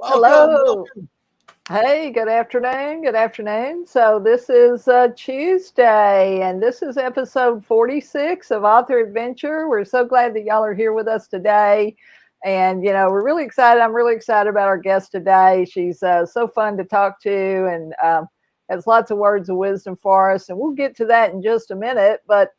Hello. Hey, good afternoon. Good afternoon. So this is Tuesday, and this is episode 46 of Author Adventure. We're so glad that y'all are here with us today. And, you know, we're really excited. I'm really excited about our guest today. She's so fun to talk to and has lots of words of wisdom for us. And we'll get to that in just a minute. But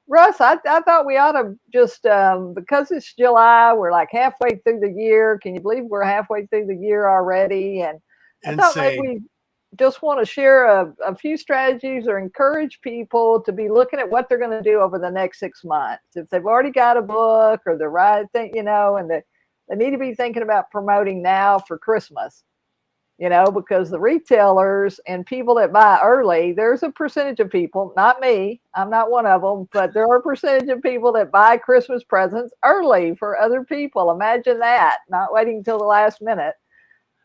Russ, I thought we ought to just, because it's July, we're like halfway through the year. Can you believe we're halfway through the year already? And I thought maybe we just want to share a few strategies or encourage people to be looking at what they're going to do over the next 6 months. If they've already got a book or they're writing, you know, and they need to be thinking about promoting now for Christmas. You know, because the retailers and people that buy early, there's a percentage of people, not me, I'm not one of them, but there are a percentage of people that buy Christmas presents early for other people. Imagine that, not waiting until the last minute.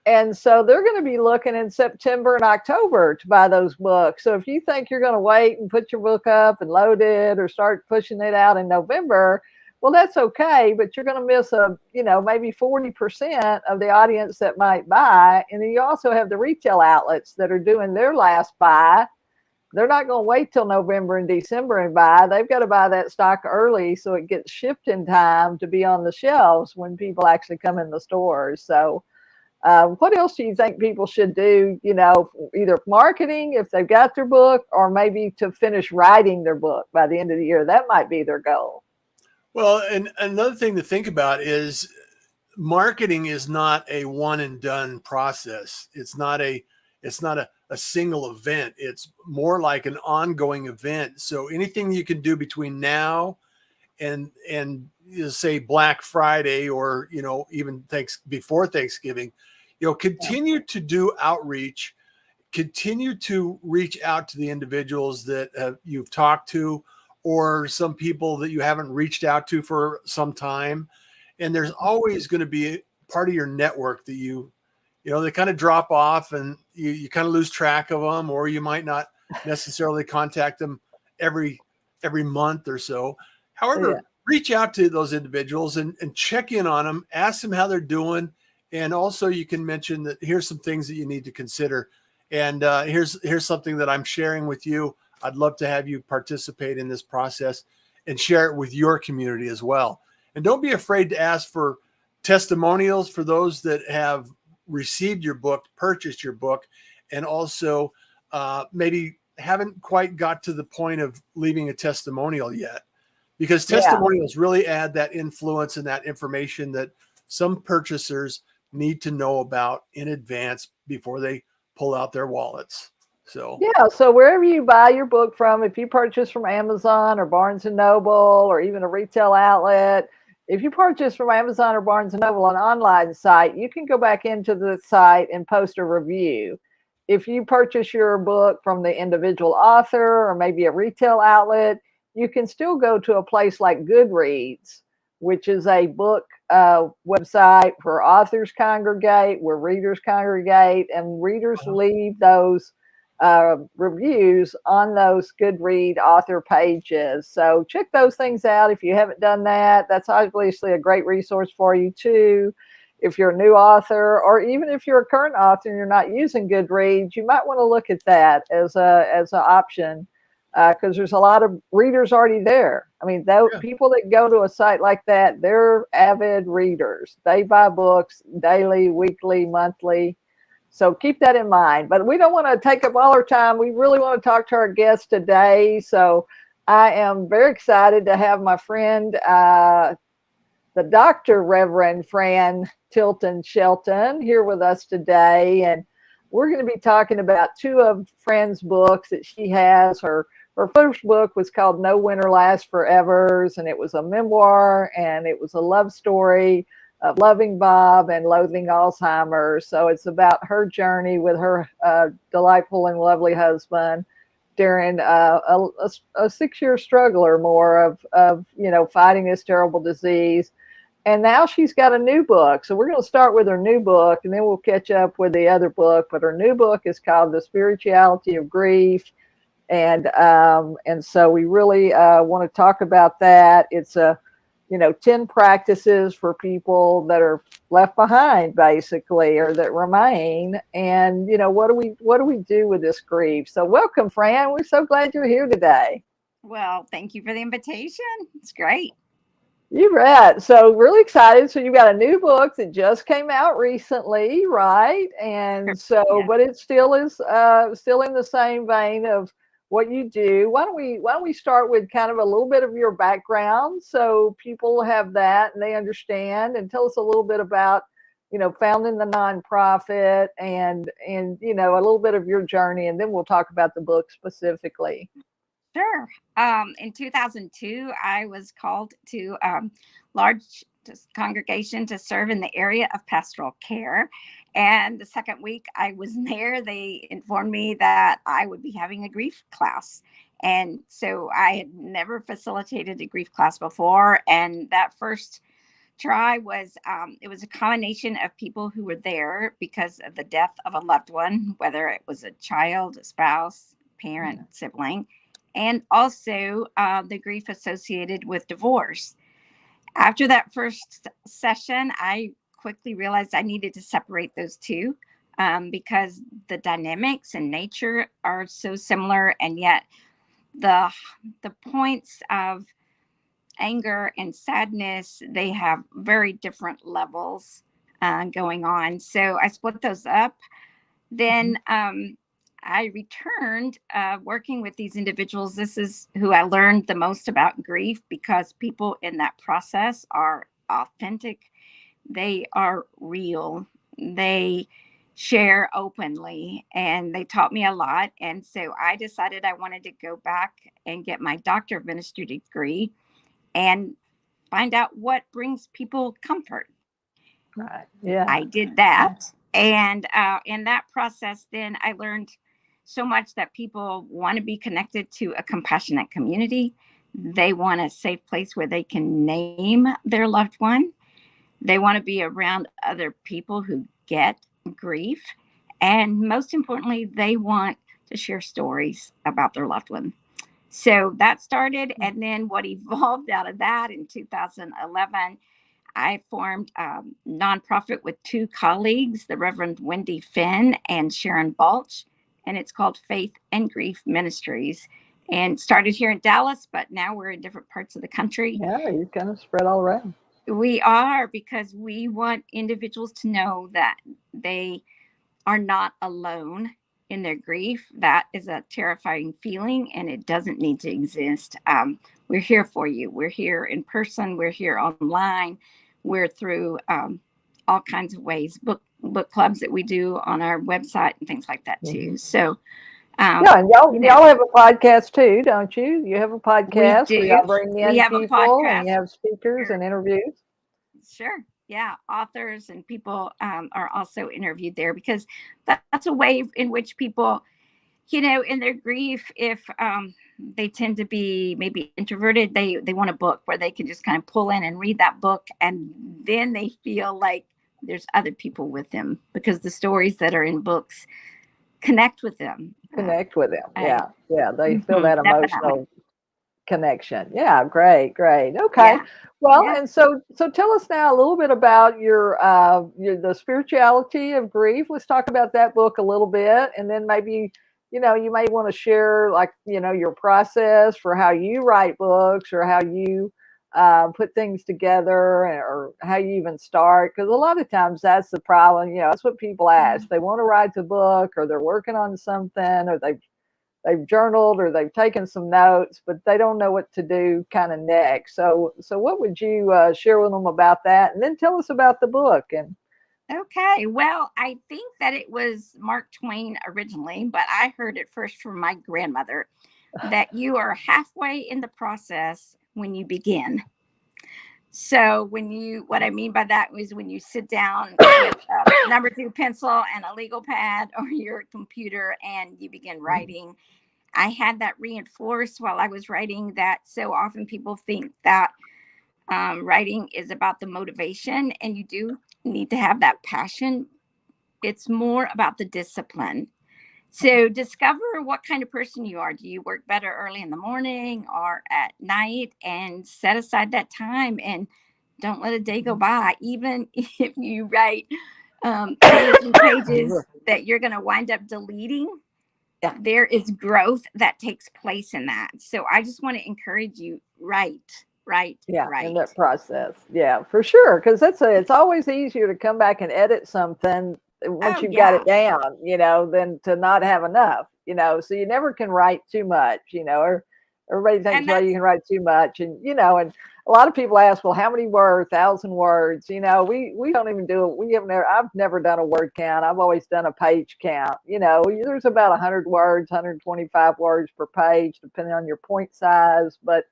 And so they're going to be looking in September and October to buy those books. So if you think you're going to wait and put your book up and load it or start pushing it out in November, well, that's okay, but you're going to miss maybe 40% of the audience that might buy. And then you also have the retail outlets that are doing their last buy. They're not going to wait till November and December and buy. They've got to buy that stock early so it gets shipped in time to be on the shelves when people actually come in the stores. So what else do you think people should do, you know, either marketing if they've got their book or maybe to finish writing their book by the end of the year? That might be their goal. Well, and another thing to think about is marketing is not a one and done process. It's not a single event. It's more like an ongoing event. So anything you can do between now and say Black Friday or, you know, even before Thanksgiving, you know, continue to do outreach, continue to reach out to the individuals that you've talked to, or some people that you haven't reached out to for some time. And there's always going to be a part of your network that they kind of drop off and you kind of lose track of them, or you might not necessarily contact them every month or so. However, reach out to those individuals and check in on them, ask them how they're doing. And also you can mention that here's some things that you need to consider. And here's something that I'm sharing with you. I'd love to have you participate in this process and share it with your community as well. And don't be afraid to ask for testimonials for those that have received your book, purchased your book, and also maybe haven't quite got to the point of leaving a testimonial yet. Because testimonials really add that influence and that information that some purchasers need to know about in advance before they pull out their wallets. So wherever you buy your book from, if you purchase from Amazon or Barnes and Noble or even a retail outlet, if you purchase from Amazon or Barnes and Noble, an online site, you can go back into the site and post a review. If you purchase your book from the individual author or maybe a retail outlet, you can still go to a place like Goodreads, which is a book website where authors congregate, where readers congregate, and readers leave those reviews on those Goodread author pages. So check those things out if you haven't done that. That's obviously a great resource for you too. If you're a new author, or even if you're a current author and you're not using Goodreads, you might want to look at that as an option because there's a lot of readers already there. I mean, people that go to a site like that, they're avid readers. They buy books daily, weekly, monthly. So keep that in mind. But we don't want to take up all our time. We really want to talk to our guest today. So I am very excited to have my friend the Dr. Reverend Fran Tilton Shelton here with us today. And we're going to be talking about two of Fran's books that she has. Her first book was called No Winter Lasts Forevers, and it was a memoir, and it was a love story of loving Bob and loathing Alzheimer. So it's about her journey with her delightful and lovely husband during a 6-year struggle or more of fighting this terrible disease. And now she's got a new book. So we're going to start with her new book, and then we'll catch up with the other book. But her new book is called The Spirituality of Grief. And so we really want to talk about that. It's 10 practices for people that are left behind, basically, or that remain. And what do we do with this grief? So welcome, Fran. We're so glad you're here today. Well, thank you for the invitation. It's great. You bet. So really excited. So you got a new book that just came out recently, right? And so, Yeah. but it still is still in the same vein of what you do. Why don't we start with kind of a little bit of your background so people have that and they understand, and tell us a little bit about, founding the nonprofit and a little bit of your journey, and then we'll talk about the book specifically. Sure. In 2002, I was called to large congregation to serve in the area of pastoral care. And the second week I was there, they informed me that I would be having a grief class. And so I had never facilitated a grief class before. And that first try was, it was a combination of people who were there because of the death of a loved one, whether it was a child, a spouse, parent, sibling, and also the grief associated with divorce. After that first session, I quickly realized I needed to separate those two because the dynamics and nature are so similar, and yet the points of anger and sadness, they have very different levels going on. So I split those up. Then I returned working with these individuals. This is who I learned the most about grief, because people in that process are authentic. They are real. They share openly, and they taught me a lot. And so I decided I wanted to go back and get my Doctor of Ministry degree and find out what brings people comfort. Right. Yeah. I did that. And in that process, then I learned so much that people want to be connected to a compassionate community. They want a safe place where they can name their loved one. They want to be around other people who get grief. And most importantly, they want to share stories about their loved one. So that started. And then what evolved out of that in 2011, I formed a nonprofit with two colleagues, the Reverend Wendy Finn and Sharon Balch, and it's called Faith and Grief Ministries, and started here in Dallas, but now we're in different parts of the country. Yeah, you're kind of spread all around. We are, because we want individuals to know that they are not alone in their grief. That is a terrifying feeling, and it doesn't need to exist. We're here for you. We're here in person. We're here online. We're through all kinds of ways, book clubs that we do on our website and things like that too. So yeah, and y'all have a podcast too, don't you? You have a podcast we do. where y'all bring in people and you have speakers and interviews. Sure. Yeah. Authors and people are also interviewed there, because that's a way in which people, in their grief, if they tend to be maybe introverted, they want a book where they can just kind of pull in and read that book, and then they feel like there's other people with them, because the stories that are in books connect with them. Yeah. They feel that emotional definitely. connection. Yeah, great. Okay. Yeah. Well, and so tell us now a little bit about your the spirituality of grief. Let's talk about that book a little bit, and then maybe you may want to share your process for how you write books, or how you put things together, or how you even start, because a lot of times that's the problem. That's what people ask. They want to write the book, or they're working on something, or they've they've journaled or they've taken some notes, but they don't know what to do kind of next. So what would you share with them about that? And then tell us about the book. And Okay. Well, I think that it was Mark Twain originally, but I heard it first from my grandmother that you are halfway in the process when you begin. So what I mean by that is when you sit down with a number 2 pencil and a legal pad or your computer and you begin writing. I had that reinforced while I was writing, that so often people think that writing is about the motivation, and you do need to have that passion. It's more about the discipline. So discover what kind of person you are. Do you work better early in the morning or at night? And set aside that time and don't let a day go by. Even if you write pages and pages that you're going to wind up deleting, there is growth that takes place in that. So I just want to encourage you, write. In that process. Yeah, for sure. Because it's always easier to come back and edit something once you've got it down, than to not have enough, so you never can write too much, or everybody thinks, well, you can write too much. And, and a lot of people ask, well, how many words, 1,000 words, we don't even do it. I've never done a word count. I've always done a page count. There's about 100 words, 125 words per page, depending on your point size. But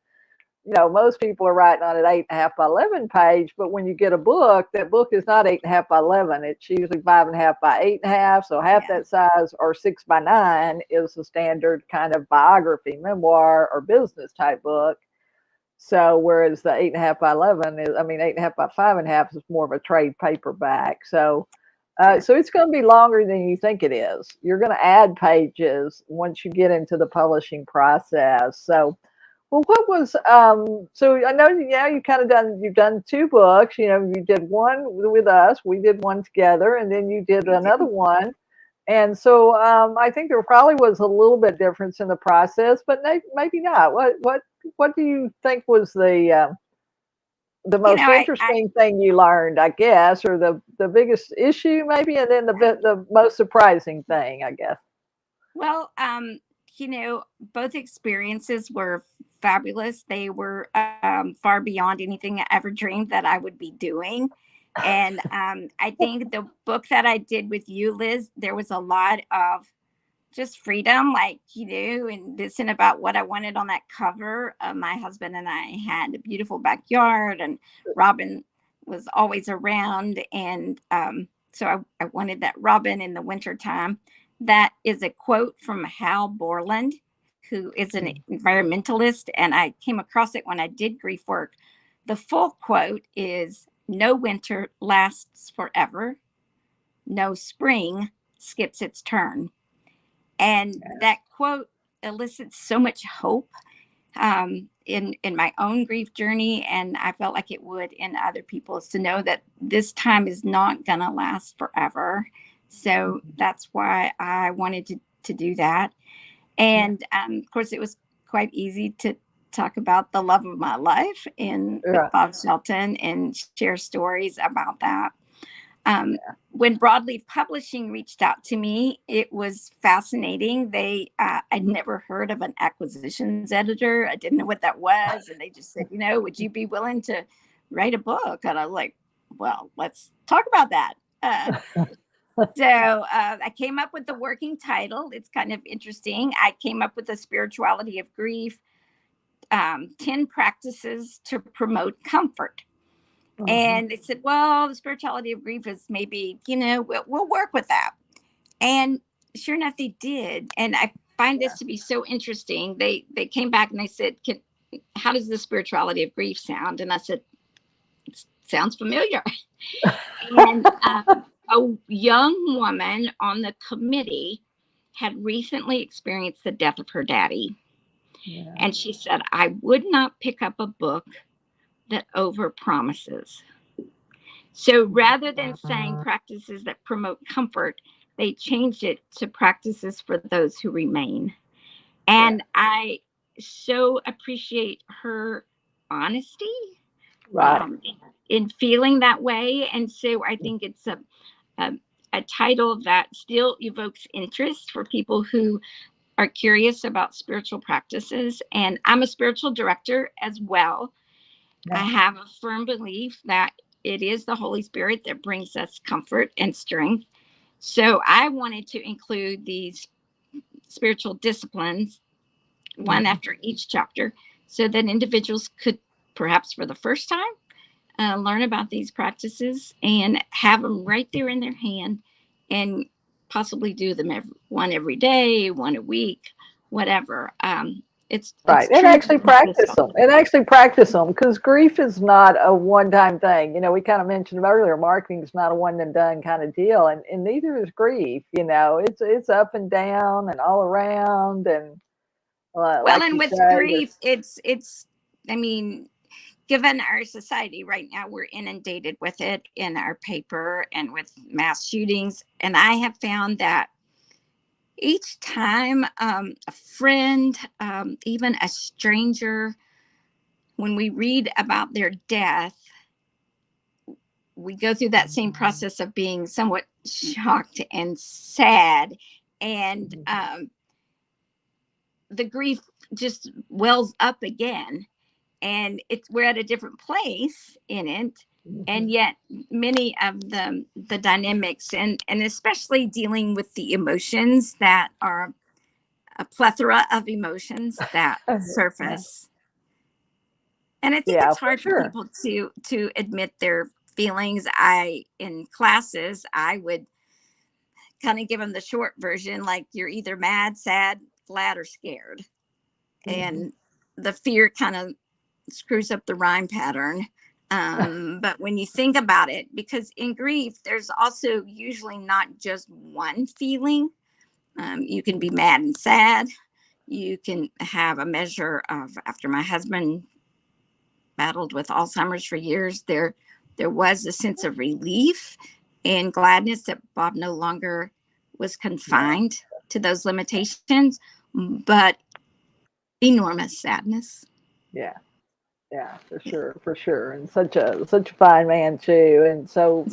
most people are writing on an 8.5 by 11 page, but when you get a book, that book is not 8.5 by 11. It's usually 5.5 by 8.5. So half that size, or 6 by 9 is the standard kind of biography, memoir, or business type book. So whereas the 8.5 by 11 is, 8.5 by 5.5 is more of a trade paperback. So it's going to be longer than you think it is. You're going to add pages once you get into the publishing process. So, well, what was so I know you've done 2 books, you did one with us, we did one together, and then you did another one. And so I think there probably was a little bit difference in the process, but maybe not. What do you think was the most interesting thing you learned, I guess, or the biggest issue maybe, and then the most surprising thing, I guess? Well, both experiences were fabulous. They were far beyond anything I ever dreamed that I would be doing. And I think the book that I did with you, Liz, there was a lot of just freedom, and listen about what I wanted on that cover. My husband and I had a beautiful backyard, and Robin was always around. And so I wanted that Robin in the wintertime. That is a quote from Hal Borland, who is an environmentalist. And I came across it when I did grief work. The full quote is, "No winter lasts forever. No spring skips its turn." And that quote elicits so much hope in my own grief journey. And I felt like it would in other people's, to know that this time is not going to last forever. So that's why I wanted to do that. And of course, it was quite easy to talk about the love of my life with Bob Shelton and share stories about that. When Broadleaf Publishing reached out to me, it was fascinating. I'd never heard of an acquisitions editor. I didn't know what that was. And they just said, would you be willing to write a book? And I was like, well, let's talk about that. So I came up with the working title. It's kind of interesting. I came up with the spirituality of grief, 10 practices to promote comfort. And they said, well, the spirituality of grief is maybe, we'll work with that. And sure enough, they did. And I find this to be so interesting. They came back and they said, how does the spirituality of grief sound? And I said, it sounds familiar. And a young woman on the committee had recently experienced the death of her daddy. Yeah. And she said, I would not pick up a book that overpromises. So rather than saying practices that promote comfort, they changed it to practices for those who remain. And I so appreciate her honesty in feeling that way. And so I think it's a title that still evokes interest for people who are curious about spiritual practices, and I'm a spiritual director as well. I have a firm belief that it is the Holy Spirit that brings us comfort and strength. So I wanted to include these spiritual disciplines, one after each chapter, so that individuals could, perhaps for the first time, learn about these practices and have them right there in their hand, and possibly do them one every day, one a week, whatever. It's right. And actually practice them. And actually practice them, because grief is not a one-time thing. You know, we kind of mentioned earlier, marketing is not a one and done kind of deal, and neither is grief. You know, it's up and down and all around, and well, like and you with say, grief, it's. I mean, given our society right now, we're inundated with it in our paper and with mass shootings, and I have found that each time a friend, even a stranger, when we read about their death, we go through that same process of being somewhat shocked and sad, and the grief just wells up again, and we're at a different place in it. And yet many of the dynamics, and especially dealing with the emotions that are a plethora of emotions that surface. And I think it's hard for people to admit their feelings. In classes, I would kind of give them the short version, like you're either mad, sad, glad, or scared. And the fear kind of screws up the rhyme pattern. But when you think about it, because in grief, there's also usually not just one feeling. You can be mad and sad. You can have a measure of, after my husband battled with Alzheimer's for years, there was a sense of relief and gladness that Bob no longer was confined to those limitations, but enormous sadness. Yeah, for sure, and such a fine man too, and so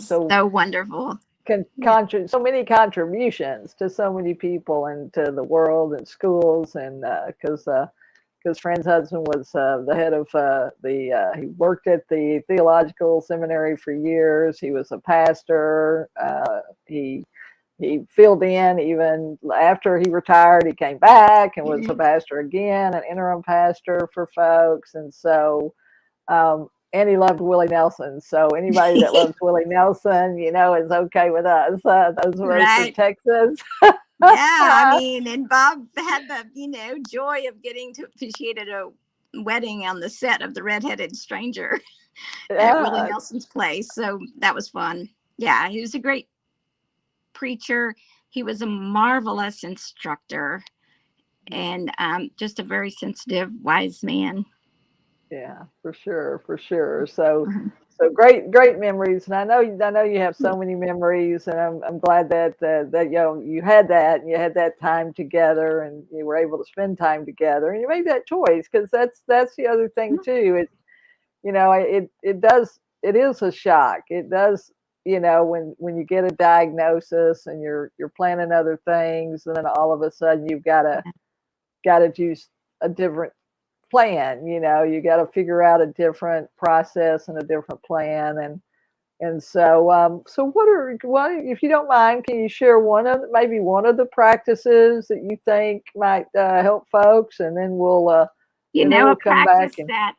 wonderful. So many contributions to so many people and to the world and schools, and because Fran's husband was the head of he worked at the theological seminary for years. He was a pastor. He filled in even after he retired. He came back and was a pastor again, an interim pastor for folks, and so. And he loved Willie Nelson. So anybody that loves Willie Nelson, you know, is okay with us. Those of us from Texas. Yeah, I mean, and Bob had the, joy of getting to officiate at a wedding on the set of The Redheaded Stranger at Willie Nelson's place. So that was fun. Yeah, he was a great preacher. He was a marvelous instructor, and just a very sensitive, wise man. Yeah, for sure. So great memories, and I know you have so many memories, and I'm glad that you had that, and you had that time together, and you were able to spend time together, and you made that choice, because that's the other thing too. It is a shock. It does, when you get a diagnosis and you're planning other things, and then all of a sudden you've got to do a different plan. You got to figure out a different process and a different plan, and so what, if you don't mind, can you share one of the practices that you think might help folks, and then we'll a practice that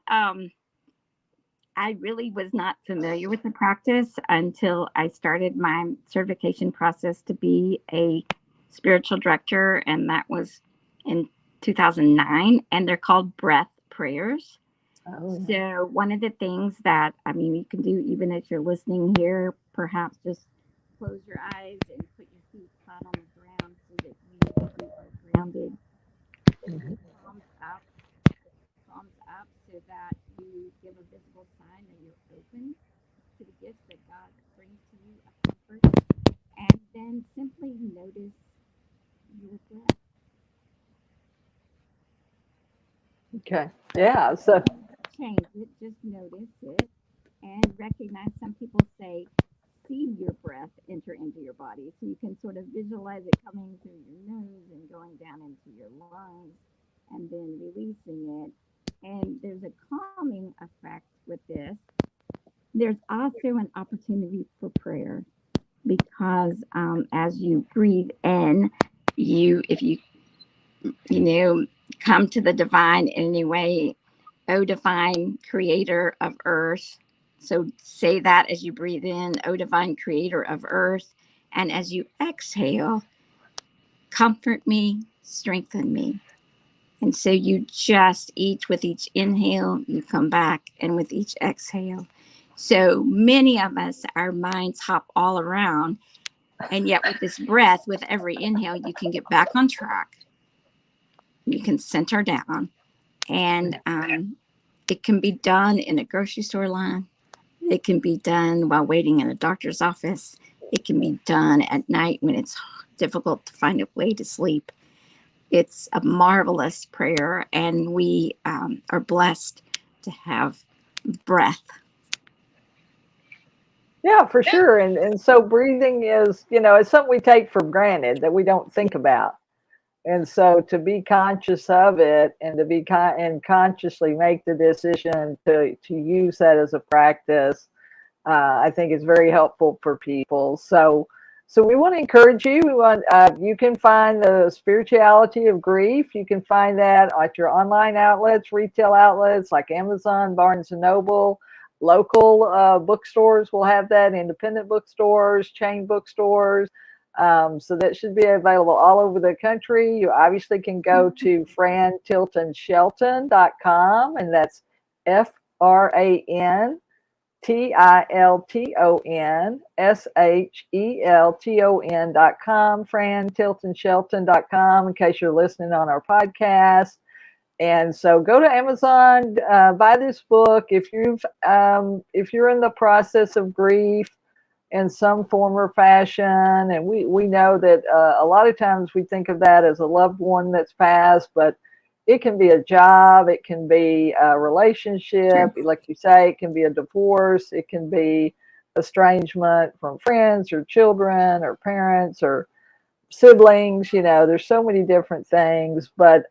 I really was not familiar with the practice until I started my certification process to be a spiritual director, and that was in 2009, and they're called breath prayers. So one of the things that, you can do even as you're listening here, perhaps just close your eyes and put your feet flat on the ground so that you are grounded. Palms up so that you give a visible sign that you're open to the gifts that God brings to you of comfort, and then simply notice your breath. Okay. Yeah. So change it, just notice it, and recognize. Some people say, see your breath. breath enter into your body. So you can sort of visualize it coming through your nose and going down into your lungs and then releasing it. And there's a calming effect with this. There's also an opportunity for prayer because as you breathe in, if you come to the divine in any way, O divine creator of earth. So say that as you breathe in, O divine creator of earth. And as you exhale, comfort me, strengthen me. And so you just with each inhale, you come back, and with each exhale. So many of us, our minds hop all around. And yet with this breath, with every inhale, you can get back on track. You can center down. And it can be done in a grocery store line. It can be done while waiting in a doctor's office. It can be done at night when it's difficult to find a way to sleep. It's a marvelous prayer, and we are blessed to have breath. Yeah, for sure. And so breathing is, it's something we take for granted that we don't think about. And so to be conscious of it and to be and consciously make the decision to use that as a practice, I think is very helpful for people. So we want to encourage you. We want you can find the Spirituality of Grief. You can find that at your online outlets, retail outlets like Amazon, Barnes and Noble. Local bookstores will have that, independent bookstores, chain bookstores. So that should be available all over the country. You obviously can go to FranTiltonShelton.com, and that's FranTiltonShelton.com, FranTiltonShelton.com, in case you're listening on our podcast. And so go to Amazon, buy this book. If you're in the process of grief in some form or fashion, and we know that a lot of times we think of that as a loved one that's passed, but it can be a job, it can be a relationship, like you say, it can be a divorce, it can be estrangement from friends or children or parents or siblings. There's so many different things. But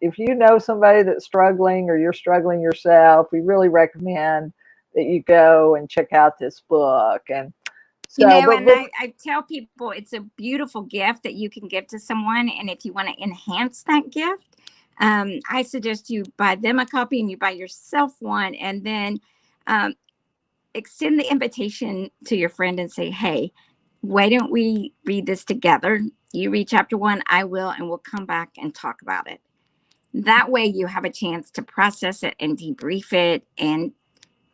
if you know somebody that's struggling or you're struggling yourself, we really recommend that you go and check out this book. And so, I tell people it's a beautiful gift that you can give to someone. And if you want to enhance that gift, I suggest you buy them a copy and you buy yourself one, and then extend the invitation to your friend and say, hey, why don't we read this together? You read chapter 1, I will, and we'll come back and talk about it. That way you have a chance to process it and debrief it, and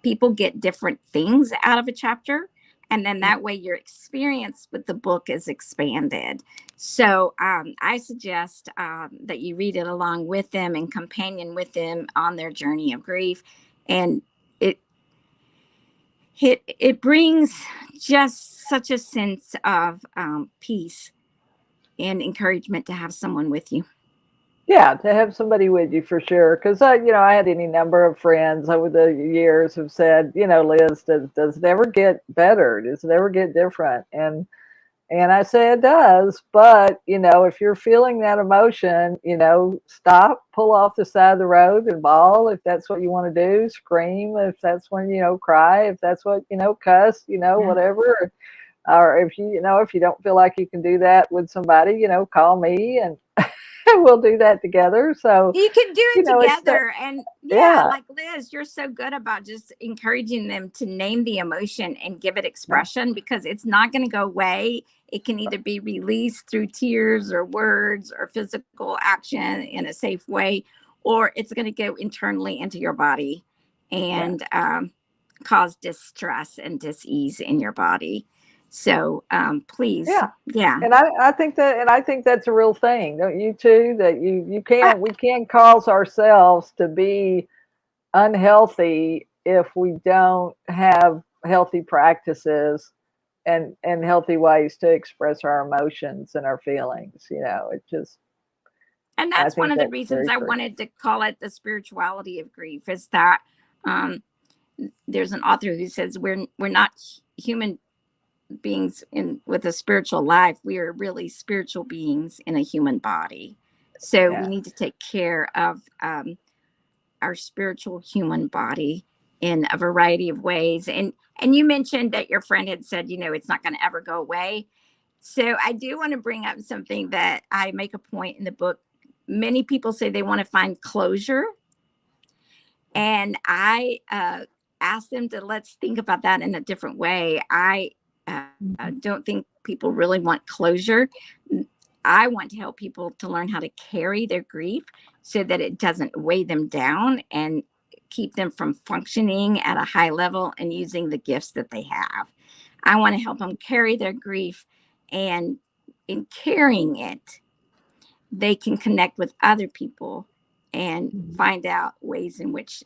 people get different things out of a chapter. And then that way your experience with the book is expanded. So I suggest that you read it along with them and companion with them on their journey of grief. And it brings just such a sense of peace and encouragement to have someone with you. Yeah, to have somebody with you for sure. Because I had any number of friends over the years who've said, Liz, does it ever get better? Does it ever get different? And I say it does. But if you're feeling that emotion, stop, pull off the side of the road and bawl if that's what you want to do. Scream if that's when cry if that's what cuss, whatever. Or if you don't feel like you can do that with somebody, call me and we'll do that together. So you can do it together. And like Liz, you're so good about just encouraging them to name the emotion and give it expression, because it's not going to go away. It can either be released through tears or words or physical action in a safe way, or it's going to go internally into your body and cause distress and dis-ease in your body. So please. Yeah. And I think that's a real thing. Don't you too? That we can't cause ourselves to be unhealthy if we don't have healthy practices and healthy ways to express our emotions and our feelings. And that's one of the reasons I wanted to call it the spirituality of grief, is that there's an author who says we're not human beings with a spiritual life. We are really spiritual beings in a human body. So we need to take care of our spiritual human body in a variety of ways. And you mentioned that your friend had said, it's not going to ever go away. So I do want to bring up something that I make a point in the book. Many people say they want to find closure. And I ask them to let's think about that in a different way. I don't think people really want closure. I want to help people to learn how to carry their grief so that it doesn't weigh them down and keep them from functioning at a high level and using the gifts that they have. I want to help them carry their grief, and in carrying it, they can connect with other people and find out ways in which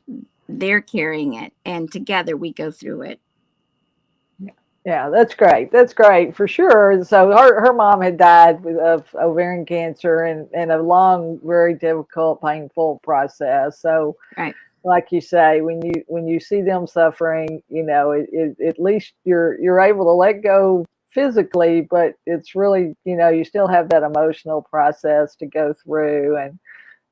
they're carrying it. And together we go through it. Yeah, that's great. That's great for sure. And so her mom had died of ovarian cancer and a long, very difficult, painful process. So, right, like you say, when you see them suffering, at least you're able to let go physically, but it's really, you still have that emotional process to go through.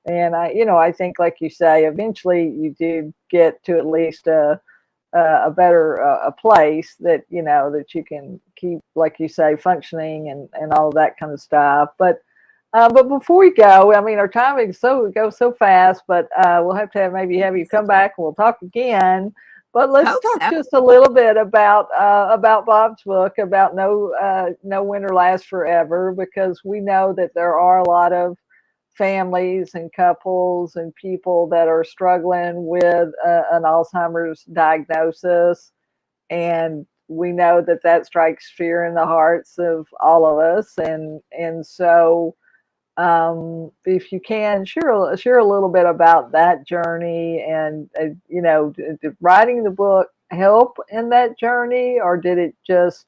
And I think, like you say, eventually you do get to at least a better a place that that you can keep, like you say, functioning and all of that kind of stuff. But before we go, I mean, our timing goes so fast, but we'll have to maybe have you come back and we'll talk again. But let's talk just a little bit about Bob's book, about No Winter Lasts Forever, because we know that there are a lot of families and couples and people that are struggling with an Alzheimer's diagnosis. And we know that strikes fear in the hearts of all of us. And so if you can share a little bit about that journey, and did writing the book help in that journey, or did it just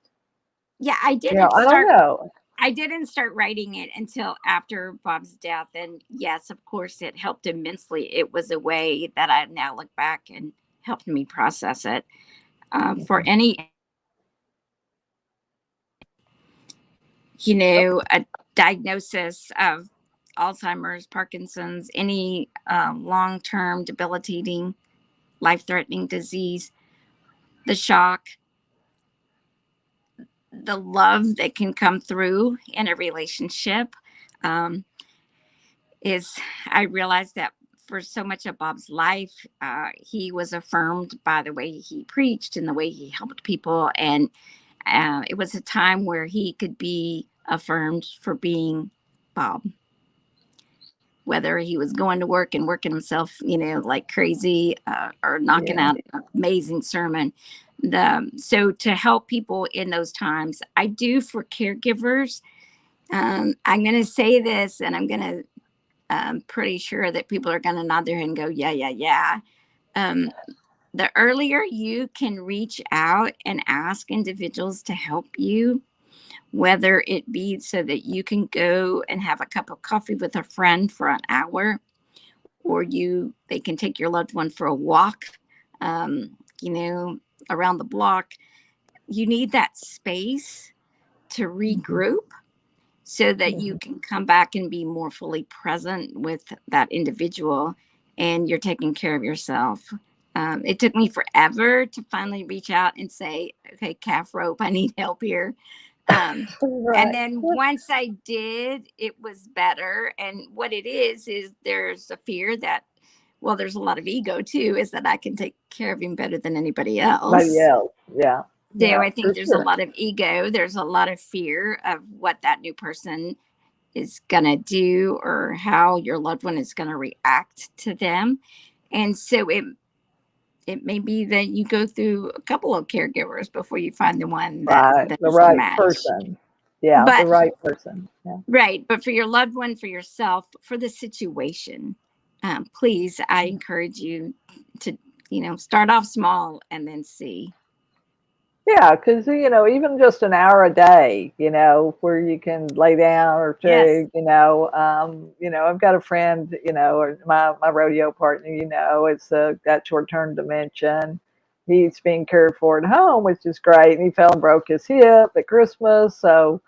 I didn't I don't know. I didn't start writing it until after Bob's death. And yes, of course, it helped immensely. It was a way that I now look back and helped me process it. For any, a diagnosis of Alzheimer's, Parkinson's, any long-term debilitating, life-threatening disease, the shock, the love that can come through in a relationship is, I realized that for so much of Bob's life, he was affirmed by the way he preached and the way he helped people. And it was a time where he could be affirmed for being Bob. Whether he was going to work and working himself, like crazy, or knocking out an amazing sermon. So to help people in those times, I do for caregivers. I'm going to say this, and I'm pretty sure that people are going to nod their head and go, yeah. The earlier you can reach out and ask individuals to help you, whether it be so that you can go and have a cup of coffee with a friend for an hour, or they can take your loved one for a walk, around the block. You need that space to regroup so that you can come back and be more fully present with that individual, and you're taking care of yourself. It took me forever to finally reach out and say, okay, calf rope, I need help here. Right. And then once I did, it was better. And what it is there's a fear that, well, there's a lot of ego too, is that I can take care of him better than anybody else. Yeah. So I think there's a lot of ego. There's a lot of fear of what that new person is going to do, or how your loved one is going to react to them. And so it may be that you go through a couple of caregivers before you find the one that the right person. Yeah, the right person. Yeah. Right. But for your loved one, for yourself, for the situation, please, I encourage you to, start off small and then see. Yeah, because even just an hour a day, where you can lay down or two. Yes. I've got a friend, or my rodeo partner, it's got short-term dementia. he's being cared for at home, which is great. And he fell and broke his hip at Christmas. So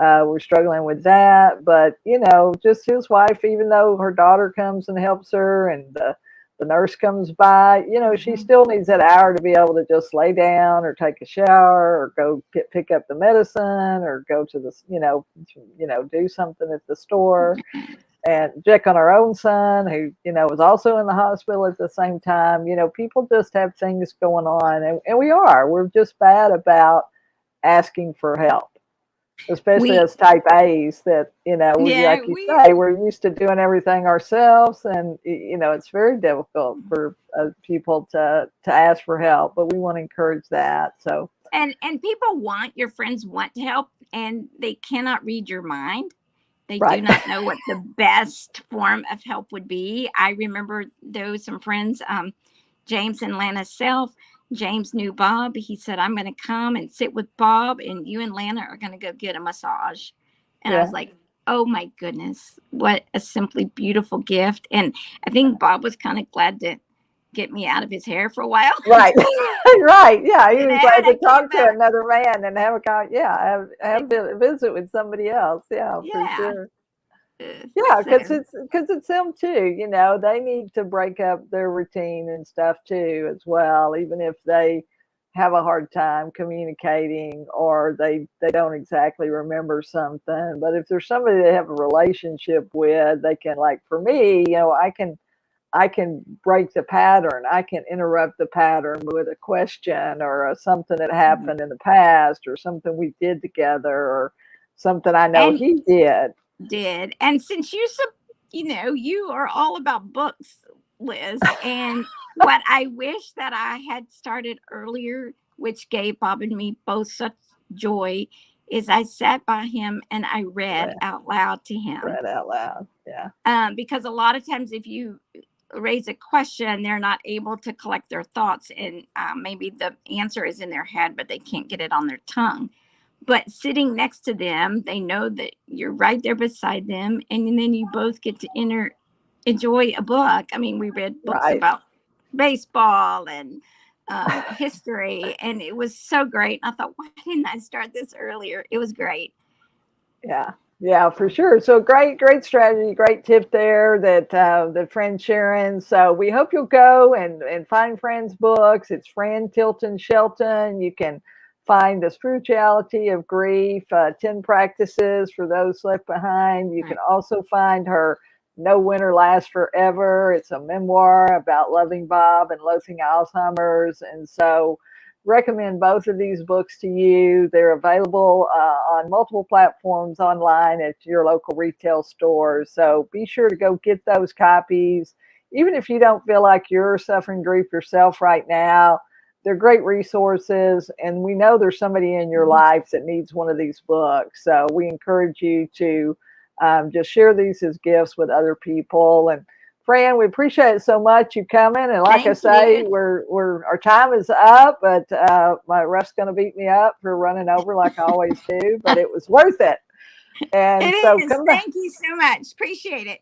we're struggling with that. But, you know, just his wife, even though her daughter comes and helps her and the nurse comes by, you know, she still needs that hour to be able to just lay down or take a shower or go pick up the medicine or go to the, do something at the store and check on our own son who, you know, was also in the hospital at the same time. You know, people just have things going on and we're just bad about asking for help. Especially as type A's that, you know, like you say, we're used to doing everything ourselves. And, you know, it's very difficult for people to ask for help, but we want to encourage that. So, and your friends want to help and they cannot read your mind. They do not know what the best form of help would be. I remember there was some friends, James and Lana Self. James knew Bob. He said, I'm going to come and sit with Bob and you and Lana are going to go get a massage. And I was like, oh my goodness, what a simply beautiful gift. And I think Bob was kind of glad to get me out of his hair for a while. Right. Right. Yeah. He was glad to talk to another man and have a visit with somebody else. Yeah, for sure. Yeah, because it's them too. You know, they need to break up their routine and stuff too, as well. Even if they have a hard time communicating or they don't exactly remember something, but if there's somebody they have a relationship with, they can, like for me, you know, I can break the pattern. I can interrupt the pattern with a question or something that happened in the past or something we did together or something I know he did. And since you are all about books, Liz, and what I wish that I had started earlier, which gave Bob and me both such joy, is I sat by him and I read out loud to him. Read out loud, yeah. Because a lot of times if you raise a question, they're not able to collect their thoughts and maybe the answer is in their head, but they can't get it on their tongue. But sitting next to them, they know that you're right there beside them. And then you both get to enjoy a book. I mean, we read books about baseball and history. And it was so great. I thought, why didn't I start this earlier? It was great. Yeah, for sure. So great strategy, great tip there that friend Sharon. So we hope you'll go and find Fran's books. It's Fran Tilton Shelton. You can find The Spirituality of Grief, 10 Practices for Those Left Behind. You can also find her No Winter Lasts Forever. It's a memoir about loving Bob and loathing Alzheimer's. And so recommend both of these books to you. They're available on multiple platforms online at your local retail stores. So be sure to go get those copies. Even if you don't feel like you're suffering grief yourself right now, they're great resources, and we know there's somebody in your life that needs one of these books. So we encourage you to just share these as gifts with other people. And Fran, we appreciate it so much you coming. And like I say, we're our time is up, but my Russ going to beat me up for running over like I always do. But it was worth it. And it so is. Thank you so much. Appreciate it.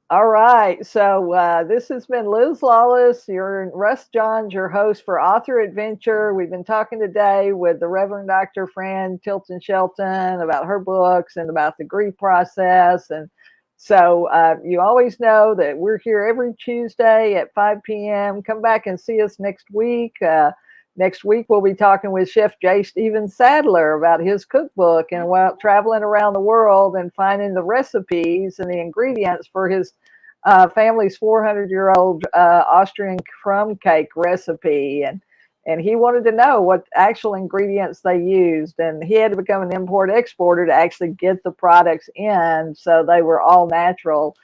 All right. So this has been Liz Lawless, your Russ Johns, your host for Author Adventure. We've been talking today with the Reverend Dr. Fran Tilton Shelton about her books and about the grief process. And so you always know that we're here every Tuesday at 5 p.m. Come back and see us next week. Next week, we'll be talking with Chef J. Steven Sadler about his cookbook and while traveling around the world and finding the recipes and the ingredients for his family's 400-year-old Austrian crumb cake recipe. And he wanted to know what actual ingredients they used. And he had to become an import-exporter to actually get the products in. So they were all natural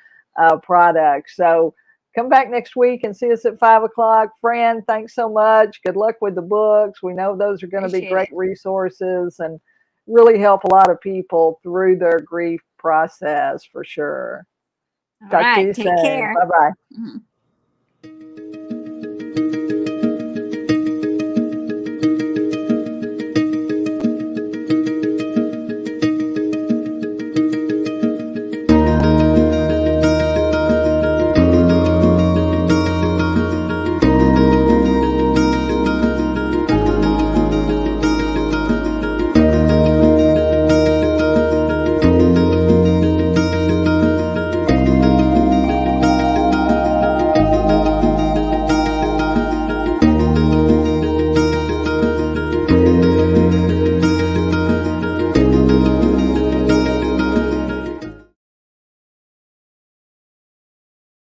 products. So come back next week and see us at 5 o'clock. Fran, thanks so much. Good luck with the books. We know those are going to be great resources and really help a lot of people through their grief process for sure. All right, take care. Bye-bye. Mm-hmm.